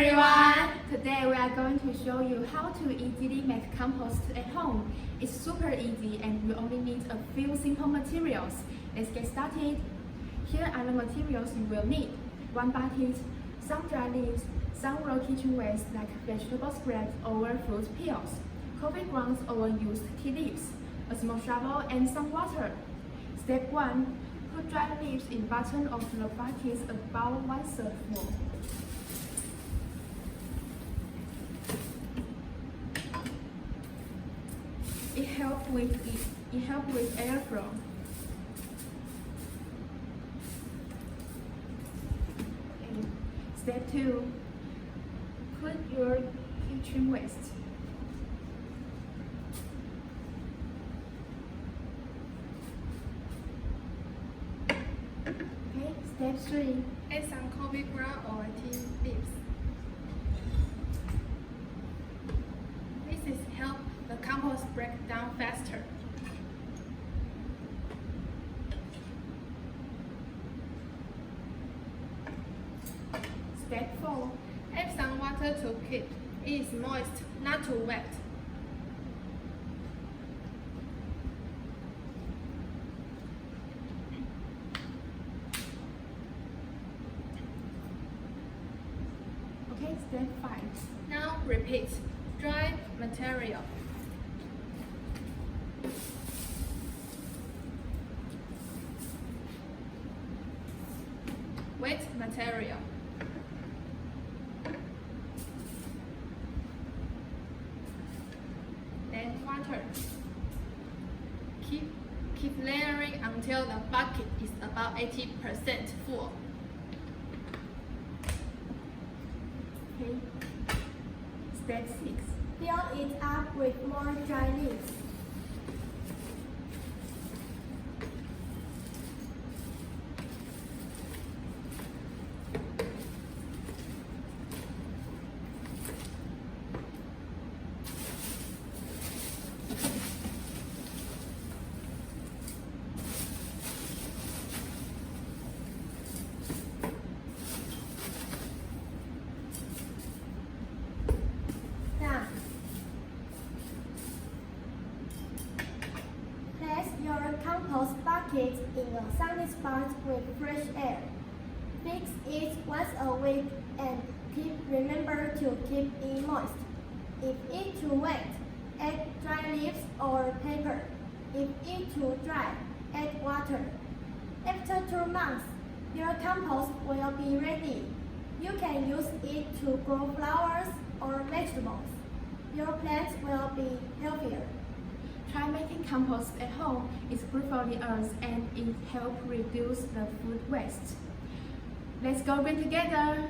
everyone! Today we are going to show you how to easily make compost at home. It's super easy and you only need a few simple materials. Let's get started. Here are the materials you will need. 1 bucket, some dry leaves, some raw kitchen waste like vegetable scraps or fruit peels, coffee grounds or used tea leaves, a small shovel and some water. Step 1. Put dry leaves in bottom of the bucket about 1/3 full. It helps with airflow. Okay. Step 2. Put your kitchen waste. Okay. Step 3. Add some coffee ground or tea leaves. This is help the compost break down faster. Step 4. Add some water to keep it moist, not too wet. Okay. Step 5. Now repeat. Dry material. Wet material. Then water. Keep layering until the bucket is about 80% full. Okay. Step 6. Fill it up with more dry leaves. Place your compost bucket in a sunny spot with fresh air. Fix it once a week and remember to keep it moist. If it's too wet, add dry leaves or paper. If it's too dry, add water. After 2 months, your compost will be ready. You can use it to grow flowers or vegetables. Your plants will be healthier. Try making compost at home. It's good for the earth and it helps reduce the food waste. Let's go green together!